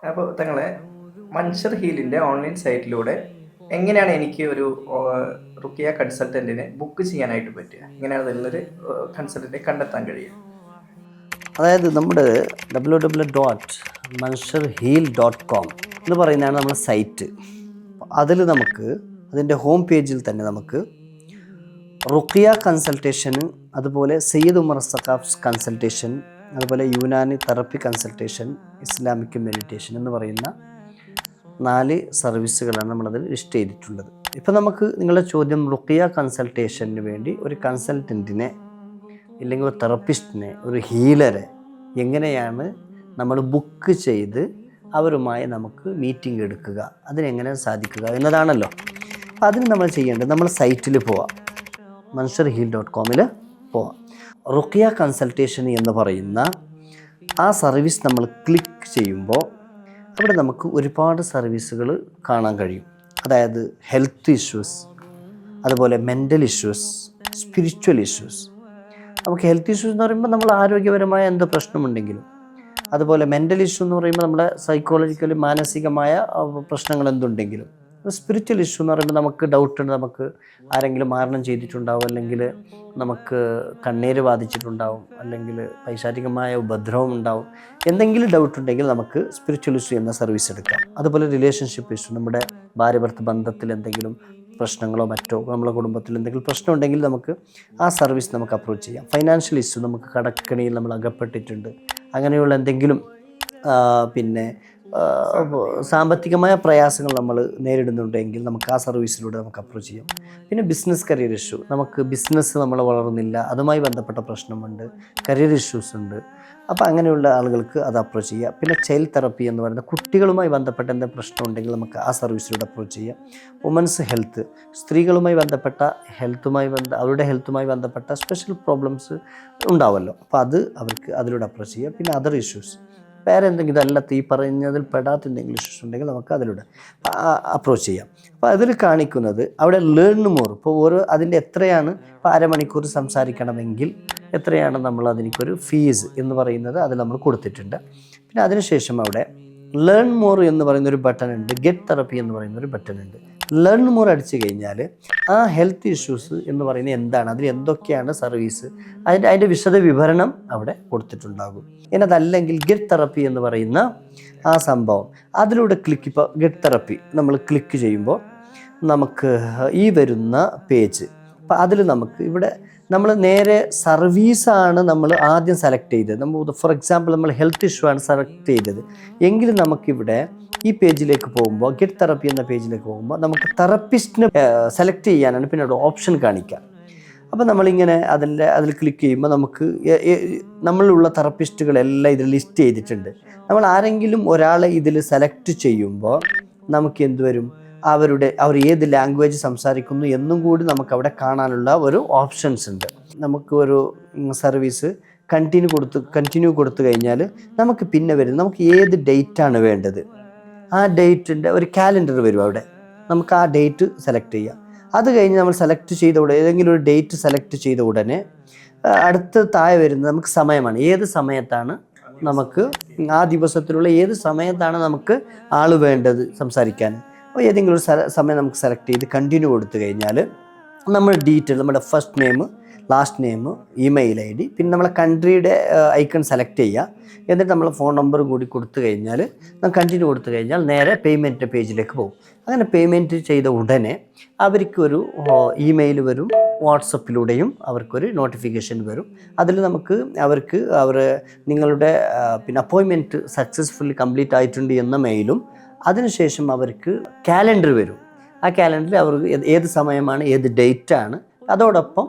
അപ്പോൾ തങ്ങളെ മൻഷർ ഹീലിൻ്റെ ഓൺലൈൻ സൈറ്റിലൂടെ എങ്ങനെയാണ് എനിക്ക് ഒരു റുക്കിയ കൺസൾട്ടൻറ്റിനെ ബുക്ക് ചെയ്യാനായിട്ട് പറ്റുക? എങ്ങനെയാണ് അതിലൊരു കൺസൾട്ടൻറ്റിനെ കണ്ടെത്താൻ കഴിയുക? അതായത് നമ്മുടെ www.mansharheal.com എന്ന് പറയുന്നതാണ് നമ്മുടെ സൈറ്റ്. അതിൽ നമുക്ക് അതിൻ്റെ ഹോം പേജിൽ തന്നെ നമുക്ക് റുക്കിയ കൺസൾട്ടേഷന്, അതുപോലെ സയ്യിദ് ഉമർ സഖാഫ് കൺസൾട്ടേഷൻ, അതുപോലെ Unani therapy consultation, Islamic meditation എന്ന് പറയുന്ന 4 സർവീസുകളാണ് നമ്മളതിൽ ലിസ്റ്റ് ചെയ്തിട്ടുള്ളത്. ഇപ്പോൾ നമുക്ക് നിങ്ങളുടെ ചോദ്യം, റുക്കിയ കൺസൾട്ടേഷന് വേണ്ടി ഒരു കൺസൾട്ടൻറ്റിനെ ഇല്ലെങ്കിൽ ഒരു തെറപ്പിസ്റ്റിനെ, ഒരു ഹീലറെ എങ്ങനെയാണ് നമ്മൾ ബുക്ക് ചെയ്ത് അവരുമായി നമുക്ക് മീറ്റിംഗ് എടുക്കുക, അതിനെങ്ങനെ സാധിക്കുക എന്നതാണല്ലോ. അപ്പോൾ അതിന് നമ്മൾ ചെയ്യേണ്ടത്, നമ്മൾ സൈറ്റിൽ പോവാം, mansharheal.com പോവാം. റുക്കിയ കൺസൾട്ടേഷൻ എന്ന് പറയുന്ന ആ സർവീസ് നമ്മൾ ക്ലിക്ക് ചെയ്യുമ്പോൾ അവിടെ നമുക്ക് ഒരുപാട് സർവീസുകൾ കാണാൻ കഴിയും. അതായത് ഹെൽത്ത് ഇഷ്യൂസ്, അതുപോലെ മെൻ്റൽ ഇഷ്യൂസ്, സ്പിരിച്വൽ ഇഷ്യൂസ്. നമുക്ക് ഹെൽത്ത് ഇഷ്യൂസ് എന്ന് പറയുമ്പോൾ നമ്മൾ ആരോഗ്യപരമായ എന്ത് പ്രശ്നമുണ്ടെങ്കിലും, അതുപോലെ മെൻ്റൽ ഇഷ്യൂ എന്ന് പറയുമ്പോൾ നമ്മുടെ സൈക്കോളജിക്കലി മാനസികമായ പ്രശ്നങ്ങൾ എന്തുണ്ടെങ്കിലും, സ്പിരിച്വൽ ഇഷ്യൂ എന്ന് പറയുമ്പോൾ നമുക്ക് ഡൗട്ടുണ്ട്, നമുക്ക് ആരെങ്കിലും മാരണം ചെയ്തിട്ടുണ്ടാവും, അല്ലെങ്കിൽ നമുക്ക് കണ്ണീര് ബാധിച്ചിട്ടുണ്ടാവും, അല്ലെങ്കിൽ പൈശാചികമായ ഉപദ്രവം ഉണ്ടാവും. എന്തെങ്കിലും ഡൗട്ട് ഉണ്ടെങ്കിൽ നമുക്ക് സ്പിരിച്വൽ ഇഷ്യൂ എന്ന സർവീസ് എടുക്കാം. അതുപോലെ റിലേഷൻഷിപ്പ് ഇഷ്യൂ, നമ്മുടെ ഭാര്യ ഭർത്തൃ ബന്ധത്തിൽ എന്തെങ്കിലും പ്രശ്നങ്ങളോ മറ്റോ, നമ്മുടെ കുടുംബത്തിൽ എന്തെങ്കിലും പ്രശ്നം ഉണ്ടെങ്കിൽ നമുക്ക് ആ സർവീസ് നമുക്ക് അപ്രോച്ച് ചെയ്യാം. ഫൈനാൻഷ്യൽ ഇഷ്യൂ, നമുക്ക് കടക്കണിയിൽ നമ്മൾ അകപ്പെട്ടിട്ടുണ്ട്, അങ്ങനെയുള്ള എന്തെങ്കിലും സാമ്പത്തികമായ പ്രയാസങ്ങൾ നമ്മൾ നേരിടുന്നുണ്ടെങ്കിൽ നമുക്ക് ആ സർവീസിലൂടെ നമുക്ക് അപ്രോച്ച് ചെയ്യാം. പിന്നെ ബിസിനസ് കരിയർ ഇഷ്യൂ, നമുക്ക് ബിസിനസ് നമ്മൾ വളർന്നില്ല, അതുമായി ബന്ധപ്പെട്ട പ്രശ്നമുണ്ട്, കരിയർ ഇഷ്യൂസ് ഉണ്ട്, അപ്പോൾ അങ്ങനെയുള്ള ആളുകൾക്ക് അത് അപ്രോച്ച് ചെയ്യാം. പിന്നെ ചൈൽഡ് തെറപ്പി എന്ന് പറയുന്ന കുട്ടികളുമായി ബന്ധപ്പെട്ട എന്തെങ്കിലും പ്രശ്നം ഉണ്ടെങ്കിൽ നമുക്ക് ആ സർവീസിലൂടെ അപ്രോച്ച് ചെയ്യാം. വുമൻസ് ഹെൽത്ത്, സ്ത്രീകളുമായി ബന്ധപ്പെട്ട അവരുടെ ഹെൽത്തുമായി ബന്ധപ്പെട്ട സ്പെഷ്യൽ പ്രോബ്ലംസ് ഉണ്ടാവുമല്ലോ, അപ്പോൾ അത് അവർക്ക് അതിലൂടെ അപ്രോച്ച് ചെയ്യാം. പിന്നെ അതർ ഇഷ്യൂസ്, വേറെ എന്തെങ്കിലും ഇതല്ലാത്ത ഈ പറഞ്ഞതിൽ പെടാത്ത എന്തെങ്കിലും ഇഷ്യൂസ് ഉണ്ടെങ്കിൽ നമുക്ക് അതിലൂടെ അപ്രോച്ച് ചെയ്യാം. അപ്പോൾ അതിൽ കാണിക്കുന്നത് അവിടെ ലേൺ മോർ, ഇപ്പോൾ അതിൻ്റെ എത്രയാണ്, ഇപ്പോൾ അരമണിക്കൂർ സംസാരിക്കണമെങ്കിൽ എത്രയാണ് നമ്മൾ അതിനൊരു ഫീസ് എന്ന് പറയുന്നത് അതിൽ നമ്മൾ കൊടുത്തിട്ടുണ്ട്. പിന്നെ അതിനുശേഷം അവിടെ ലേൺ മോർ എന്ന് പറയുന്നൊരു ബട്ടൺ ഉണ്ട്, ഗെറ്റ് തെറപ്പി എന്ന് പറയുന്നൊരു ബട്ടൺ ഉണ്ട്. ലേൺ മോർ അടിച്ചു കഴിഞ്ഞാൽ ആ ഹെൽത്ത് ഇഷ്യൂസ് എന്ന് പറയുന്നത് എന്താണ്, അതിൽ എന്തൊക്കെയാണ് സർവീസ്, അതിൻ്റെ വിശദ വിവരണം അവിടെ കൊടുത്തിട്ടുണ്ടാകും. ഇനി അതല്ലെങ്കിൽ ഗെറ്റ് തെറപ്പി എന്ന് പറയുന്ന ആ സംഭവം അതിലൂടെ ഇപ്പോൾ ഗെറ്റ് തെറപ്പി നമ്മൾ ക്ലിക്ക് ചെയ്യുമ്പോൾ നമുക്ക് ഈ വരുന്ന പേജ്, അപ്പോൾ അതിൽ നമുക്ക് ഇവിടെ നമ്മൾ നേരെ സർവീസാണ് നമ്മൾ ആദ്യം സെലക്ട് ചെയ്തത്. ഫോർ എക്സാമ്പിൾ നമ്മൾ ഹെൽത്ത് ഇഷ്യൂ ആണ് സെലക്ട് ചെയ്തത് എങ്കിലും നമുക്കിവിടെ ഈ പേജിലേക്ക് പോകുമ്പോൾ, ഗെറ്റ് തെറപ്പി എന്ന പേജിലേക്ക് പോകുമ്പോൾ നമുക്ക് തെറപ്പിസ്റ്റിനെ സെലക്ട് ചെയ്യാനാണ് പിന്നെ അവിടെ ഓപ്ഷൻ കാണിക്കുക. അപ്പോൾ നമ്മളിങ്ങനെ അതിൽ ക്ലിക്ക് ചെയ്യുമ്പോൾ നമുക്ക് നമ്മളുള്ള തെറപ്പിസ്റ്റുകളെല്ലാം ഇതിൽ ലിസ്റ്റ് ചെയ്തിട്ടുണ്ട്. നമ്മൾ ആരെങ്കിലും ഒരാളെ ഇതിൽ സെലക്ട് ചെയ്യുമ്പോൾ നമുക്ക് എന്തുവരും, അവർ ഏത് ലാംഗ്വേജ് സംസാരിക്കുന്നു എന്നും കൂടി നമുക്കവിടെ കാണാനുള്ള ഒരു ഓപ്ഷൻസ് ഉണ്ട്. നമുക്ക് ഒരു സർവീസ് കണ്ടിന്യൂ കൊടുത്തു കഴിഞ്ഞാൽ നമുക്ക് പിന്നെ വരും, നമുക്ക് ഏത് ഡേറ്റാണ് വേണ്ടത്, ആ ഡേറ്റിൻ്റെ ഒരു കാലണ്ടർ വരും അവിടെ, നമുക്ക് ആ ഡേറ്റ് സെലക്ട് ചെയ്യാം. അത് കഴിഞ്ഞ് നമ്മൾ സെലക്ട് ചെയ്ത ഉടനെ, ഏതെങ്കിലും ഒരു ഡേറ്റ് സെലക്ട് ചെയ്ത ഉടനെ അടുത്ത താഴെ വരുന്നത് നമുക്ക് സമയമാണ്, ഏത് സമയത്താണ് നമുക്ക് ആ ദിവസത്തിലുള്ള ഏത് സമയത്താണ് നമുക്ക് ആൾ വേണ്ടത് സംസാരിക്കാൻ. അപ്പോൾ ഏതെങ്കിലും ഒരു സമയം നമുക്ക് സെലക്ട് ചെയ്ത് കണ്ടിന്യൂ കൊടുത്തു കഴിഞ്ഞാൽ നമ്മുടെ ഡീറ്റെയിൽ, നമ്മുടെ first name, last name, email ID, പിന്നെ നമ്മളെ കൺട്രിയുടെ ഐക്കൺ സെലക്ട് ചെയ്യുക. എന്നിട്ട് നമ്മൾ ഫോൺ നമ്പർ കൂടി കൊടുത്തു കഴിഞ്ഞാൽ നമ്മൾ കണ്ടിന്യൂ കൊടുത്തു കഴിഞ്ഞാൽ നേരെ പേയ്മെൻറ്റ് പേജിലേക്ക് പോകും. അങ്ങനെ പേയ്മെൻറ്റ് ചെയ്ത ഉടനെ അവർക്കൊരു ഇമെയിൽ വരും, വാട്സപ്പിലൂടെയും അവർക്കൊരു നോട്ടിഫിക്കേഷൻ വരും. അതിൽ നമുക്ക് നിങ്ങളുടെ അപ്പോയിൻമെൻറ്റ് സക്സസ്ഫുള്ളി കംപ്ലീറ്റ് ആയിട്ടുണ്ട് എന്ന മെയിലും, അതിനുശേഷം അവർക്ക് കാലണ്ടർ വരും. ആ കാലണ്ടറിൽ അവർക്ക് ഏത് സമയമാണ്, ഏത് ഡേറ്റാണ്, അതോടൊപ്പം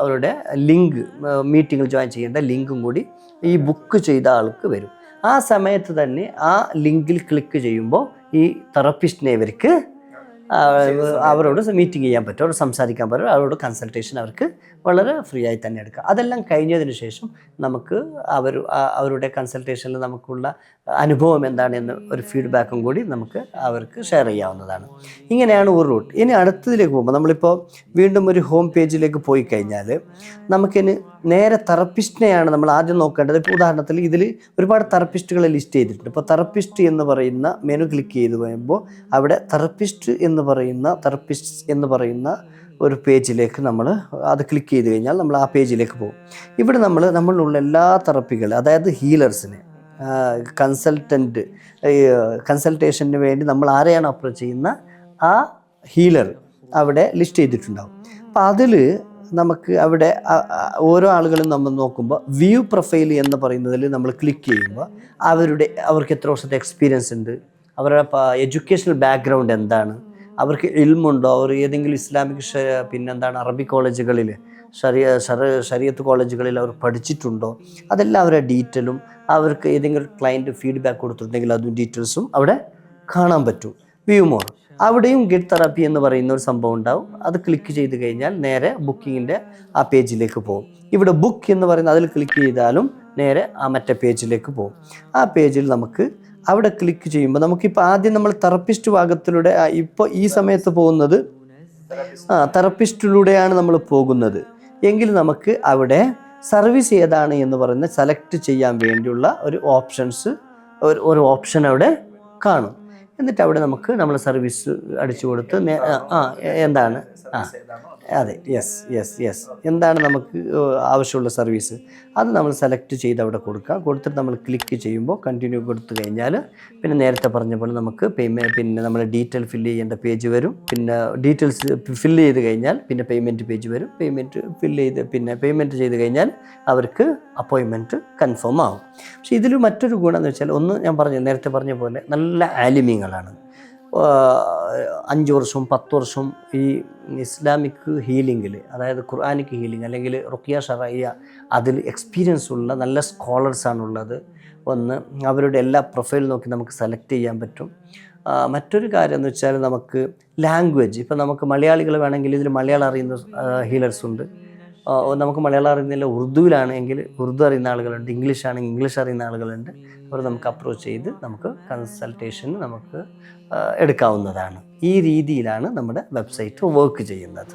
അവരുടെ ലിങ്ക്, മീറ്റിങ്ങിൽ ജോയിൻ ചെയ്യേണ്ട ലിങ്കും കൂടി ഈ ബുക്ക് ചെയ്ത ആൾക്ക് വരും. ആ സമയത്ത് തന്നെ ആ ലിങ്കിൽ ക്ലിക്ക് ചെയ്യുമ്പോൾ ഈ തെറപ്പിസ്റ്റിനെ ഇവർക്ക് അവരോട് മീറ്റിംഗ് ചെയ്യാൻ പറ്റും, അവരോട് സംസാരിക്കാൻ പറ്റും, അവരോട് കൺസൾട്ടേഷൻ അവർക്ക് വളരെ ഫ്രീ ആയി തന്നെ എടുക്കാം. അതെല്ലാം കഴിഞ്ഞതിന് ശേഷം നമുക്ക് അവരുടെ കൺസൾട്ടേഷനിൽ നമുക്കുള്ള അനുഭവം എന്താണെന്ന് ഒരു ഫീഡ്ബാക്കും കൂടി നമുക്ക് അവർക്ക് ഷെയർ ചെയ്യാവുന്നതാണ്. ഇങ്ങനെയാണ് ഒരു റൂട്ട്. ഇനി അടുത്തതിലേക്ക് പോകുമ്പോൾ നമ്മളിപ്പോൾ വീണ്ടും ഒരു ഹോം പേജിലേക്ക് പോയി കഴിഞ്ഞാൽ നമുക്കിനി നേരെ തെറപ്പിസ്റ്റിനെയാണ് നമ്മൾ ആദ്യം നോക്കേണ്ടത്. ഇപ്പോൾ ഉദാഹരണത്തിൽ ഇതിൽ ഒരുപാട് തെറപ്പിസ്റ്റുകളെ ലിസ്റ്റ് ചെയ്തിട്ടുണ്ട്. ഇപ്പോൾ തെറപ്പിസ്റ്റ് എന്ന് പറയുന്ന മെനു ക്ലിക്ക് ചെയ്ത് കഴിയുമ്പോൾ അവിടെ തെറപ്പിസ്റ്റ് എന്ന് പറയുന്ന ഒരു പേജിലേക്ക് നമ്മൾ അത് ക്ലിക്ക് ചെയ്ത് കഴിഞ്ഞാൽ നമ്മൾ ആ പേജിലേക്ക് പോകും. ഇവിടെ നമ്മളിലുള്ള എല്ലാ തെറപ്പികൾ, അതായത് ഹീലേഴ്സിനെ, കൺസൾട്ടേഷന് വേണ്ടി നമ്മൾ ആരെയാണ് അപ്രോച്ച് ചെയ്യുന്ന ആ ഹീലർ അവിടെ ലിസ്റ്റ് ചെയ്തിട്ടുണ്ടാവും. അപ്പോൾ അതിൽ നമുക്ക് അവിടെ ഓരോ ആളുകളും നമ്മൾ നോക്കുമ്പോൾ വ്യൂ പ്രൊഫൈൽ എന്ന് പറയുന്നതിൽ നമ്മൾ ക്ലിക്ക് ചെയ്യുമ്പോൾ അവർക്ക് എത്ര വർഷത്തെ എക്സ്പീരിയൻസ് ഉണ്ട്, അവരുടെ എഡ്യൂക്കേഷണൽ ബാക്ക്ഗ്രൗണ്ട് എന്താണ്, അവർക്ക് ഇൽമുണ്ടോ, അവർ ഏതെങ്കിലും ഇസ്ലാമിക് അറബി കോളേജുകളിൽ ശരീഅത്ത് കോളേജുകളിൽ അവർ പഠിച്ചിട്ടുണ്ടോ, അതെല്ലാം അവരുടെ ഡീറ്റെയിലും, അവർക്ക് ഏതെങ്കിലും ക്ലയൻറ്റ് ഫീഡ്ബാക്ക് കൊടുത്തിട്ടുണ്ടെങ്കിൽ അതും ഡീറ്റെയിൽസും അവിടെ കാണാൻ പറ്റും. വ്യൂ മോർ, അവിടെയും ഗെറ്റ് തെറാപ്പി എന്ന് പറയുന്ന ഒരു സംഭവം ഉണ്ടാവും. അത് ക്ലിക്ക് ചെയ്ത് കഴിഞ്ഞാൽ നേരെ ബുക്കിങ്ങിൻ്റെ ആ പേജിലേക്ക് പോകും. ഇവിടെ ബുക്ക് എന്ന് പറയുന്ന അതിൽ ക്ലിക്ക് ചെയ്താലും നേരെ ആ മറ്റേ പേജിലേക്ക് പോകും. ആ പേജിൽ നമുക്ക് അവിടെ ക്ലിക്ക് ചെയ്യുമ്പോൾ നമുക്കിപ്പോൾ ആദ്യം നമ്മൾ തെറപ്പിസ്റ്റ് ഭാഗത്തിലൂടെ ഇപ്പോൾ ഈ സമയത്ത് പോകുന്നത് തെറപ്പിസ്റ്റിലൂടെയാണ് നമ്മൾ പോകുന്നത് എങ്കിൽ നമുക്ക് അവിടെ സർവീസ് ഏതാണ് എന്ന് പറയുന്നത് സെലക്ട് ചെയ്യാൻ വേണ്ടിയുള്ള ഒരു ഓപ്ഷൻ അവിടെ കാണും. എന്നിട്ട് അവിടെ നമ്മൾ സർവീസ് അടിച്ചു കൊടുത്ത് എന്താണ് അതെ യെസ് എന്താണ് നമുക്ക് ആവശ്യമുള്ള സർവീസ് അത് നമ്മൾ സെലക്ട് ചെയ്ത് അവിടെ കൊടുത്തിട്ട് നമ്മൾ ക്ലിക്ക് ചെയ്യുമ്പോൾ കണ്ടിന്യൂ കൊടുത്തു കഴിഞ്ഞാൽ പിന്നെ നേരത്തെ പറഞ്ഞ പോലെ നമുക്ക് പിന്നെ നമ്മൾ ഡീറ്റെയിൽ ഫില്ല് ചെയ്യേണ്ട പേജ് വരും. പിന്നെ ഡീറ്റെയിൽസ് ഫില്ല് ചെയ്ത് കഴിഞ്ഞാൽ പിന്നെ പേയ്മെൻറ്റ് പേജ് വരും. പേയ്മെൻറ്റ് ചെയ്ത് കഴിഞ്ഞാൽ അവർക്ക് അപ്പോയിൻമെൻറ്റ് കൺഫേം ആവും. പക്ഷേ ഇതിൽ മറ്റൊരു ഗുണം എന്ന് വെച്ചാൽ നേരത്തെ പറഞ്ഞ പോലെ നല്ല ആലിമീങ്ങളാണ്. 5 വർഷവും 10 വർഷവും ഈ ഇസ്ലാമിക് ഹീലിങ്ങിൽ, അതായത് ഖുർആനിക് ഹീലിംഗ് അല്ലെങ്കിൽ റുഖിയ ഷറഇയ്യ അതിൽ എക്സ്പീരിയൻസ് ഉള്ള നല്ല സ്കോളേഴ്സാണുള്ളത്. അവരുടെ എല്ലാ പ്രൊഫൈൽ നോക്കി നമുക്ക് സെലക്ട് ചെയ്യാൻ പറ്റും. മറ്റൊരു കാര്യം എന്ന് വെച്ചാൽ നമുക്ക് ലാംഗ്വേജ്, ഇപ്പോൾ നമുക്ക് മലയാളികൾ വേണമെങ്കിൽ ഇതിൽ മലയാളം അറിയുന്ന ഹീലേഴ്സ് ഉണ്ട്. നമുക്ക് മലയാളം അറിയുന്നില്ല, ഉറുദുവിലാണെങ്കിൽ ഉറുദു അറിയുന്ന ആളുകളുണ്ട്, ഇംഗ്ലീഷ് ആണെങ്കിൽ ഇംഗ്ലീഷ് അറിയുന്ന ആളുകളുണ്ട്. അവർ നമുക്ക് അപ്രോച്ച് ചെയ്ത് നമുക്ക് കൺസൾട്ടേഷൻ നമുക്ക് എടുക്കാവുന്നതാണ്. ഈ രീതിയിലാണ് നമ്മുടെ വെബ്സൈറ്റ് വർക്ക് ചെയ്യുന്നത്.